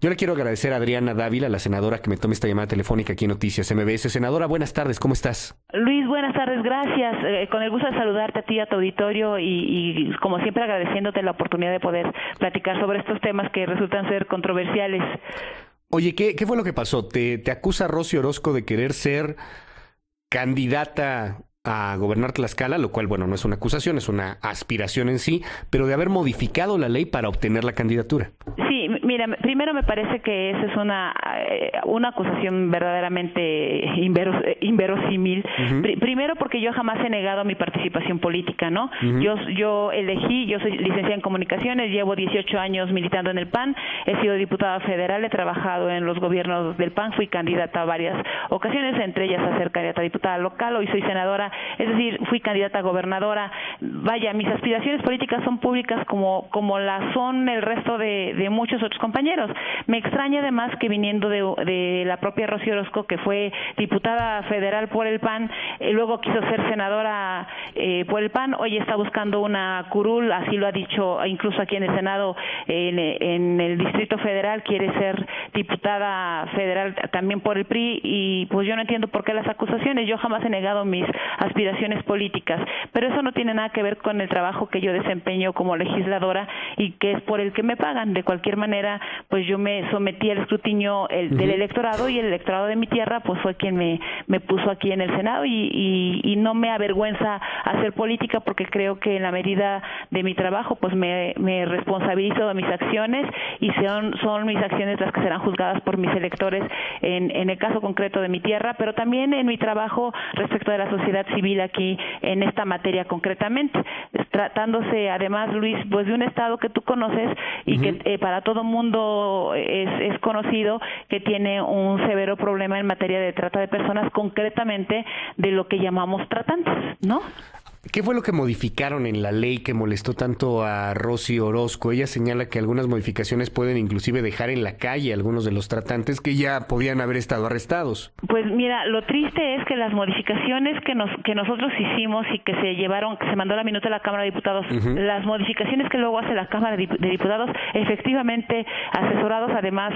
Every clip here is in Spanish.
Yo le quiero agradecer a Adriana Dávila, la senadora, que me tome esta llamada telefónica aquí en Noticias MBS. Senadora, buenas tardes, ¿cómo estás? Luis, buenas tardes, gracias. Con el gusto de saludarte a ti, a tu auditorio y como siempre agradeciéndote la oportunidad de poder platicar sobre estos temas que resultan ser controversiales. Oye, ¿qué fue lo que pasó? ¿Te acusa Rosy Orozco de querer ser candidata a gobernar Tlaxcala, lo cual, bueno, no es una acusación, es una aspiración en sí, pero de haber modificado la ley para obtener la candidatura? Sí, mira, primero me parece que esa es una acusación verdaderamente inverosímil. Primero porque yo jamás he negado mi participación política, ¿no? Yo soy licenciada en comunicaciones, llevo 18 años militando en el PAN, he sido diputada federal, he trabajado en los gobiernos del PAN, fui candidata a varias ocasiones, entre ellas a ser candidata a diputada local, hoy soy senadora, es decir, fui candidata a gobernadora. Vaya, mis aspiraciones políticas son públicas como las son el resto de muchos otros compañeros. Me extraña además que viniendo de la propia Rosy Orozco, que fue diputada federal por el PAN, luego quiso ser senadora por el PAN, hoy está buscando una curul, así lo ha dicho incluso aquí en el Senado, en el Distrito Federal, quiere ser diputada federal también por el PRI, y pues yo no entiendo por qué las acusaciones. Yo jamás he negado mis aspiraciones políticas, pero eso no tiene nada que ver con el trabajo que yo desempeño como legisladora y que es por el que me pagan. De cualquier manera, pues yo me sometí al escrutinio del electorado, y el electorado de mi tierra pues fue quien me puso aquí en el Senado, y no me avergüenza hacer política, porque creo que en la medida de mi trabajo pues me responsabilizo de mis acciones, y son mis acciones las que serán juzgadas por mis electores en el caso concreto de mi tierra, pero también en mi trabajo respecto de la sociedad civil aquí en esta materia concretamente, tratándose además, Luis, pues de un estado que tú conoces y que para todo mundo es conocido, que tiene un severo problema en materia de trata de personas, concretamente de lo que llamamos tratantes, ¿no? ¿Qué fue lo que modificaron en la ley que molestó tanto a Rosy Orozco? Ella señala que algunas modificaciones pueden inclusive dejar en la calle a algunos de los tratantes que ya podían haber estado arrestados. Pues mira, lo triste es que las modificaciones que nosotros hicimos y que se mandó la minuta a la Cámara de Diputados, las modificaciones que luego hace la Cámara de Diputados, efectivamente asesorados además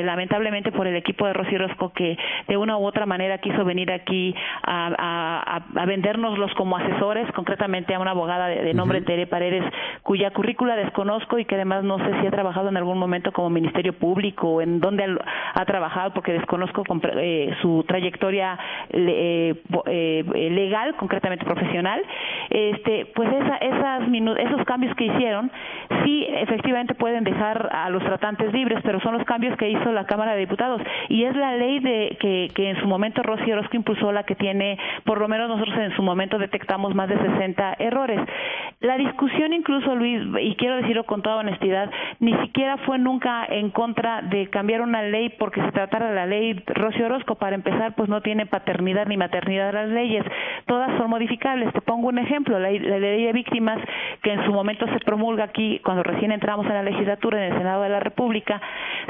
lamentablemente por el equipo de Rosy Orozco, que de una u otra manera quiso venir aquí a vendérnoslos como asesores, concretamente a una abogada de nombre Tere Paredes, cuya currícula desconozco y que además no sé si ha trabajado en algún momento como Ministerio Público o en dónde ha trabajado, porque desconozco su trayectoria legal, concretamente profesional. Pues esos cambios que hicieron sí efectivamente pueden dejar a los tratantes libres, pero son los cambios que hizo la Cámara de Diputados, y es la ley que en su momento Rosy Orozco impulsó, la que tiene, por lo menos nosotros en su momento detectamos más de 60 errores. La discusión incluso, Luis, y quiero decirlo con toda honestidad, ni siquiera fue nunca en contra de cambiar una ley porque se tratara de la ley Rosy Orozco. Para empezar, pues no tiene paternidad ni maternidad las leyes, todas son modificables. Te pongo un ejemplo, la ley de víctimas, que en su momento se promulga aquí, cuando recién entramos en la legislatura, en el Senado de la República,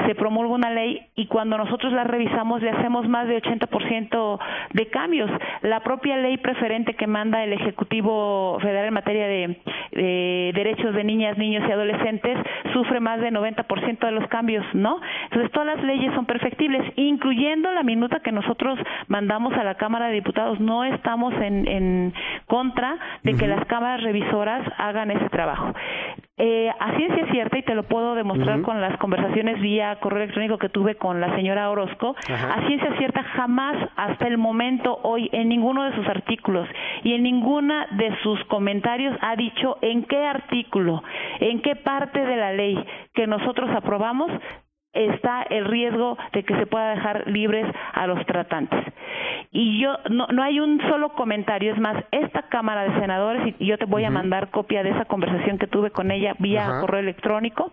se promulga una ley, y cuando nosotros la revisamos le hacemos más de 80% de cambios. La propia ley preferente que manda el Ejecutivo Federal en materia de derechos de niñas, niños y adolescentes sufre más de 90% de los cambios, ¿no? Entonces todas las leyes son perfectibles, incluyendo la minuta que nosotros mandamos a la Cámara de Diputados. No estamos en contra de que las cámaras revisoras hagan ese trabajo. A ciencia cierta, y te lo puedo demostrar con las conversaciones vía correo electrónico que tuve con la señora Orozco, a ciencia cierta jamás hasta el momento hoy en ninguno de sus artículos y en ninguna de sus comentarios ha dicho en qué artículo, en qué parte de la ley que nosotros aprobamos está el riesgo de que se pueda dejar libres a los tratantes. Y no hay un solo comentario. Es más, esta Cámara de Senadores, y yo te voy a mandar copia de esa conversación que tuve con ella vía correo electrónico,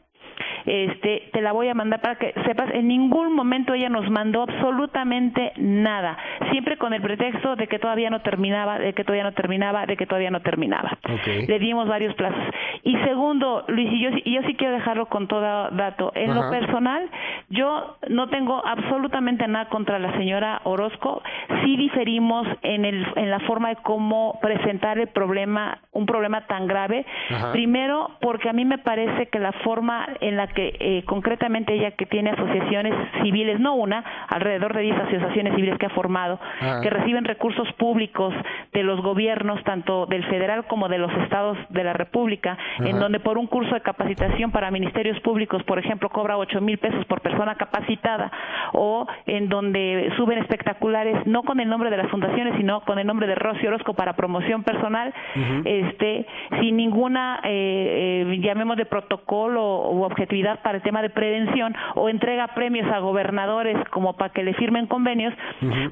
te la voy a mandar para que sepas, en ningún momento ella nos mandó absolutamente nada, siempre con el pretexto de que todavía no terminaba, de que todavía no terminaba, de que todavía no terminaba. Le dimos varios plazos. Y segundo, Luis, y yo sí quiero dejarlo con todo dato, en lo personal, Yo no tengo absolutamente nada contra la señora Orozco. Sí diferimos en la forma de cómo presentar un problema tan grave. Ajá. Primero, porque a mí me parece que la forma en la que concretamente ella, que tiene asociaciones civiles, no una, alrededor de 10 asociaciones civiles que ha formado, Ajá. que reciben recursos públicos de los gobiernos, tanto del federal como de los estados de la República, Ajá. en donde por un curso de capacitación para ministerios públicos, por ejemplo, cobra 8,000 pesos por persona capacitada, o en donde suben espectaculares, no con el nombre de las fundaciones, sino con el nombre de Rosy Orozco para promoción personal, sin ninguna, llamemos de protocolo u objetividad para el tema de prevención, o entrega premios a gobernadores como para que le firmen convenios,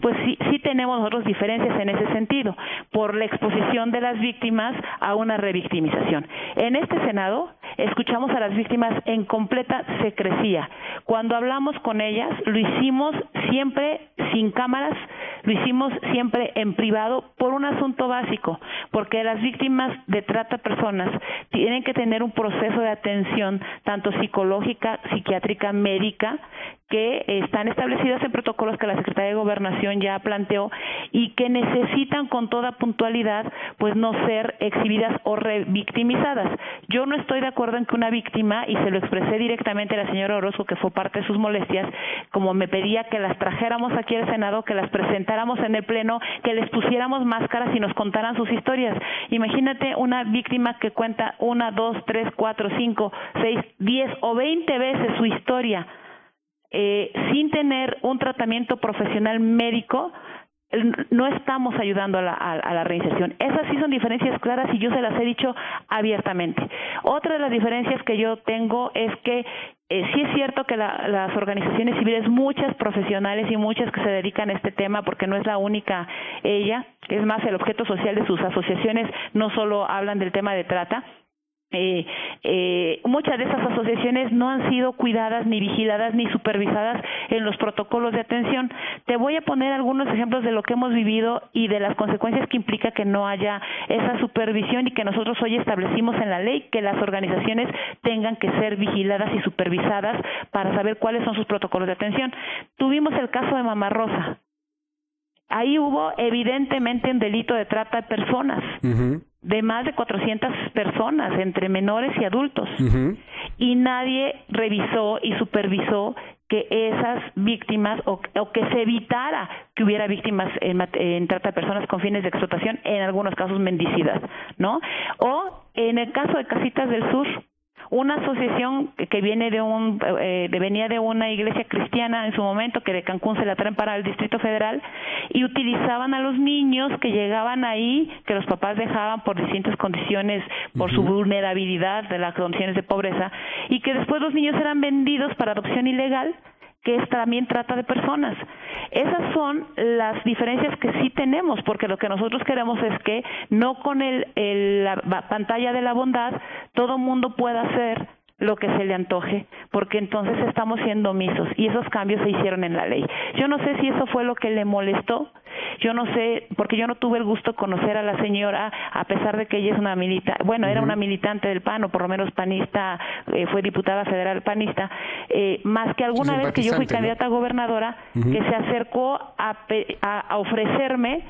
pues sí tenemos nosotros diferencias en ese sentido, por la exposición de las víctimas a una revictimización. En este Senado escuchamos a las víctimas en completa secrecía. Cuando hablamos con ellas, lo hicimos siempre sin cámaras, lo hicimos siempre en privado por un asunto básico, porque las víctimas de trata de personas tienen que tener un proceso de atención tanto psicológica, psiquiátrica, médica, que están establecidas en protocolos que la Secretaría de Gobernación ya planteó y que necesitan con toda puntualidad pues no ser exhibidas o revictimizadas. Yo no estoy de acuerdo en que una víctima, y se lo expresé directamente a la señora Orozco, que fue parte de sus molestias, como me pedía que las trajéramos aquí al Senado, que las presentáramos en el Pleno, que les pusiéramos máscaras y nos contaran sus historias. Imagínate una víctima que cuenta 1, 2, 3, 4, 5, 6, 10 o 20 veces su historia, sin tener un tratamiento profesional médico. No estamos ayudando a la reinserción. Esas sí son diferencias claras y yo se las he dicho abiertamente. Otra de las diferencias que yo tengo es que sí es cierto que las organizaciones civiles, muchas profesionales y muchas que se dedican a este tema, porque no es la única ella, es más, el objeto social de sus asociaciones no solo hablan del tema de trata. Muchas de esas asociaciones no han sido cuidadas, ni vigiladas, ni supervisadas en los protocolos de atención. Te voy a poner algunos ejemplos de lo que hemos vivido y de las consecuencias que implica que no haya esa supervisión, y que nosotros hoy establecimos en la ley que las organizaciones tengan que ser vigiladas y supervisadas para saber cuáles son sus protocolos de atención. Tuvimos el caso de Mamá Rosa. Ahí hubo evidentemente un delito de trata de personas. De más de 400 personas, entre menores y adultos. Y nadie revisó y supervisó que esas víctimas, o que se evitara que hubiera víctimas en trata de personas con fines de explotación, en algunos casos mendicidad, ¿no? O en el caso de Casitas del Sur, una asociación que viene venía de una iglesia cristiana en su momento, que de Cancún se la traen para el Distrito Federal, y utilizaban a los niños que llegaban ahí, que los papás dejaban por distintas condiciones, por su vulnerabilidad de las condiciones de pobreza, y que después los niños eran vendidos para adopción ilegal, que es también trata de personas. Esas son las diferencias que sí tenemos, porque lo que nosotros queremos es que no con la pantalla de la bondad todo mundo pueda hacer lo que se le antoje, porque entonces estamos siendo omisos, y esos cambios se hicieron en la ley. Yo no sé si eso fue lo que le molestó, yo no sé, porque yo no tuve el gusto de conocer a la señora, a pesar de que ella es una militante, era una militante del PAN, o por lo menos panista, fue diputada federal panista, más que alguna vez que yo fui candidata a gobernadora, que se acercó a ofrecerme,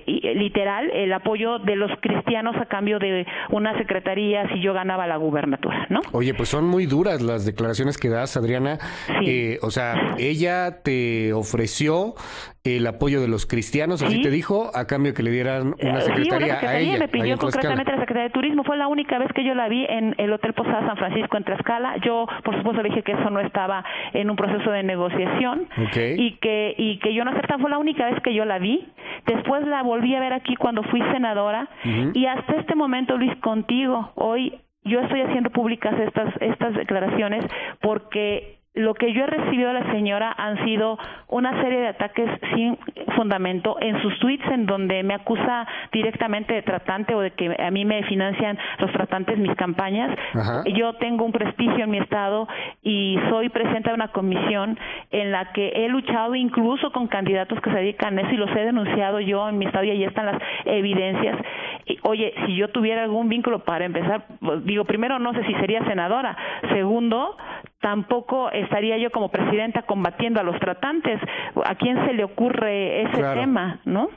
literal, el apoyo de los cristianos a cambio de una secretaría si yo ganaba la gubernatura, ¿no? Oye, pues son muy duras las declaraciones que das, Adriana. Sí. O sea, ella te ofreció el apoyo de los cristianos, así te dijo, a cambio que le dieran una secretaría a ella. Me pidió concretamente la Secretaría de Turismo. Fue la única vez que yo la vi en el Hotel Posada San Francisco en Tlaxcala. Yo, por supuesto, le dije que eso no estaba en un proceso de negociación, y que yo no aceptaba. Fue la única vez que yo la vi. Después la volví a ver aquí cuando fui senadora, y hasta este momento, Luis, contigo, hoy yo estoy haciendo públicas estas declaraciones, porque lo que yo he recibido de la señora han sido una serie de ataques sin fundamento en sus tweets, en donde me acusa directamente de tratante, o de que a mí me financian los tratantes mis campañas. Yo tengo un prestigio en mi estado y soy presidenta de una comisión en la que he luchado incluso con candidatos que se dedican a eso, y los he denunciado yo en mi estado, y ahí están las evidencias. Oye, si yo tuviera algún vínculo, para empezar, digo, primero no sé si sería senadora, segundo, tampoco estaría yo como presidenta combatiendo a los tratantes. ¿A quién se le ocurre ese tema, no?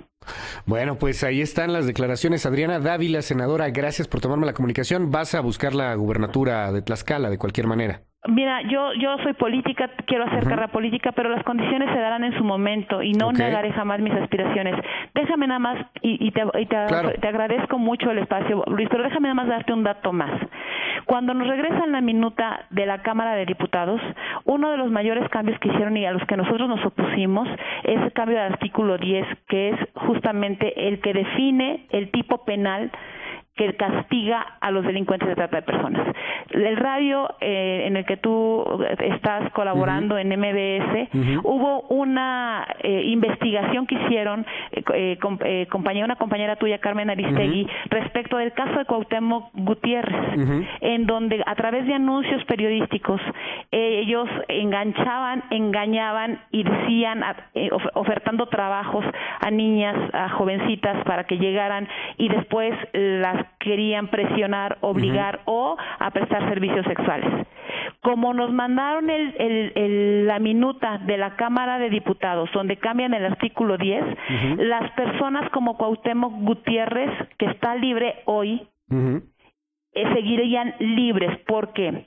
Bueno, pues ahí están las declaraciones. Adriana Dávila, senadora, gracias por tomarme la comunicación. ¿Vas a buscar la gubernatura de Tlaxcala de cualquier manera? Mira, yo soy política, quiero hacer carrera política, pero las condiciones se darán en su momento y no negaré jamás mis aspiraciones. Déjame nada más, te agradezco mucho el espacio, Luis, pero déjame nada más darte un dato más. Cuando nos regresan la minuta de la Cámara de Diputados, uno de los mayores cambios que hicieron y a los que nosotros nos opusimos es el cambio del artículo 10, que es justamente el que define el tipo penal que castiga a los delincuentes de trata de personas. El radio en el que tú estás colaborando en MBS, hubo una investigación que hicieron una compañera tuya, Carmen Aristegui, respecto del caso de Cuauhtémoc Gutiérrez, en donde a través de anuncios periodísticos ellos engañaban y decían, ofertando trabajos a niñas, a jovencitas para que llegaran y después las querían presionar, obligar o a prestar servicios sexuales. Como nos mandaron la minuta de la Cámara de Diputados, donde cambian el artículo 10, las personas como Cuauhtémoc Gutiérrez, que está libre hoy, seguirían libres, porque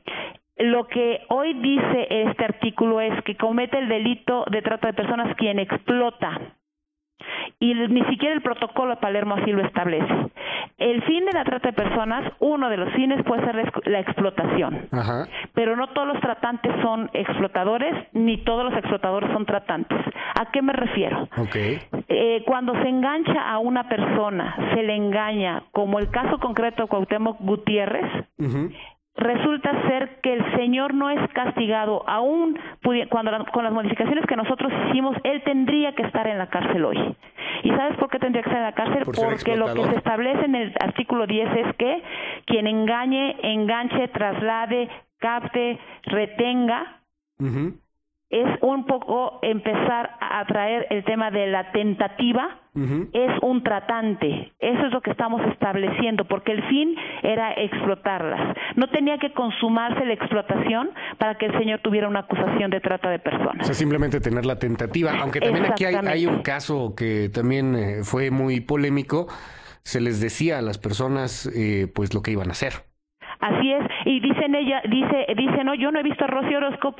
lo que hoy dice este artículo es que comete el delito de trata de personas quien explota. Y ni siquiera el protocolo de Palermo así lo establece. El fin de la trata de personas, uno de los fines puede ser la explotación. Pero no todos los tratantes son explotadores, ni todos los explotadores son tratantes. ¿A qué me refiero? Cuando se engancha a una persona, se le engaña, como el caso concreto de Cuauhtémoc Gutiérrez, resulta ser que el señor no es castigado, aún con las modificaciones que nosotros hicimos, él tendría que estar en la cárcel hoy. ¿Y sabes por qué tendría que estar en la cárcel? Porque lo que se establece en el artículo 10 es que quien enganche, traslade, capte, retenga, es un poco empezar a traer el tema de la tentativa, es un tratante. Eso es lo que estamos estableciendo, porque el fin era explotarlas. No tenía que consumarse la explotación para que el señor tuviera una acusación de trata de personas. O sea, simplemente tener la tentativa. Aunque también aquí hay un caso que también fue muy polémico. Se les decía a las personas pues lo que iban a hacer. Así es, y dice, no, yo no he visto a Rocío Orozco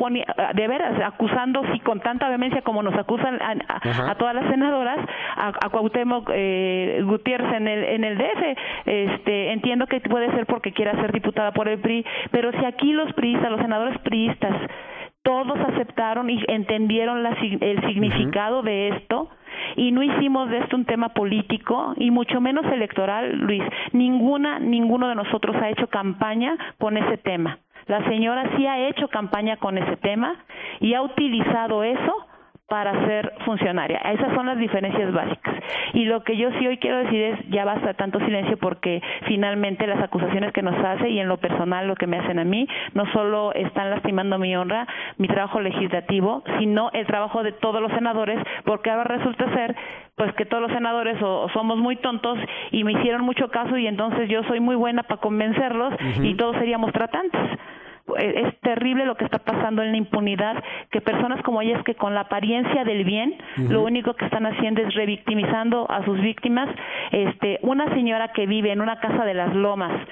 de veras acusando, sí, con tanta vehemencia como nos acusan a todas las senadoras, a Cuauhtémoc Gutiérrez en el DF. Entiendo que puede ser porque quiera ser diputada por el PRI, pero si aquí los priistas, los senadores priistas, todos aceptaron y entendieron el significado de esto, y no hicimos de esto un tema político y mucho menos electoral, Luis. Ninguno de nosotros ha hecho campaña con ese tema. La señora sí ha hecho campaña con ese tema y ha utilizado eso para ser funcionaria. Esas son las diferencias básicas. Y lo que yo sí hoy quiero decir es, ya basta tanto silencio, porque finalmente las acusaciones que nos hace y en lo personal lo que me hacen a mí, no solo están lastimando mi honra, mi trabajo legislativo, sino el trabajo de todos los senadores, porque ahora resulta ser pues que todos los senadores o somos muy tontos y me hicieron mucho caso y entonces yo soy muy buena para convencerlos y todos seríamos tratantes. Es terrible lo que está pasando en la impunidad, que personas como ellas, que con la apariencia del bien, lo único que están haciendo es revictimizando a sus víctimas. Una señora que vive en una casa de las Lomas,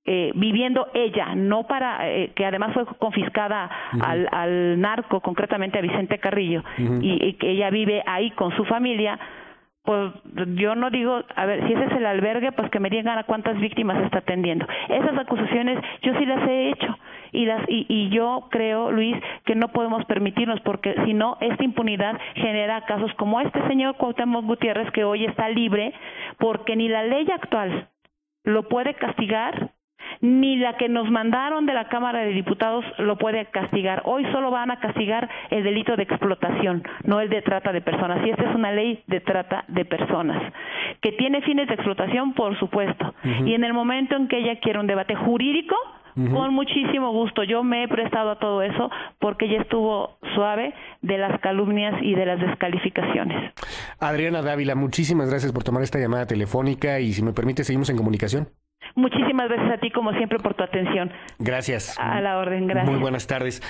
viviendo ella, no para que además fue confiscada al narco, concretamente a Vicente Carrillo, y que ella vive ahí con su familia. Pues yo no digo, a ver, si ese es el albergue, pues que me digan a cuántas víctimas está atendiendo. Esas acusaciones yo sí las he hecho y yo creo, Luis, que no podemos permitirnos, porque si no, esta impunidad genera casos como este señor Cuauhtémoc Gutiérrez, que hoy está libre porque ni la ley actual lo puede castigar, ni la que nos mandaron de la Cámara de Diputados lo puede castigar. Hoy solo van a castigar el delito de explotación, no el de trata de personas. Y esta es una ley de trata de personas, que tiene fines de explotación, por supuesto. Y en el momento en que ella quiere un debate jurídico, Con muchísimo gusto. Yo me he prestado a todo eso porque ya estuvo suave de las calumnias y de las descalificaciones. Adriana Dávila, muchísimas gracias por tomar esta llamada telefónica y si me permite seguimos en comunicación. Muchísimas gracias a ti como siempre por tu atención. Gracias. A la orden, gracias. Muy buenas tardes.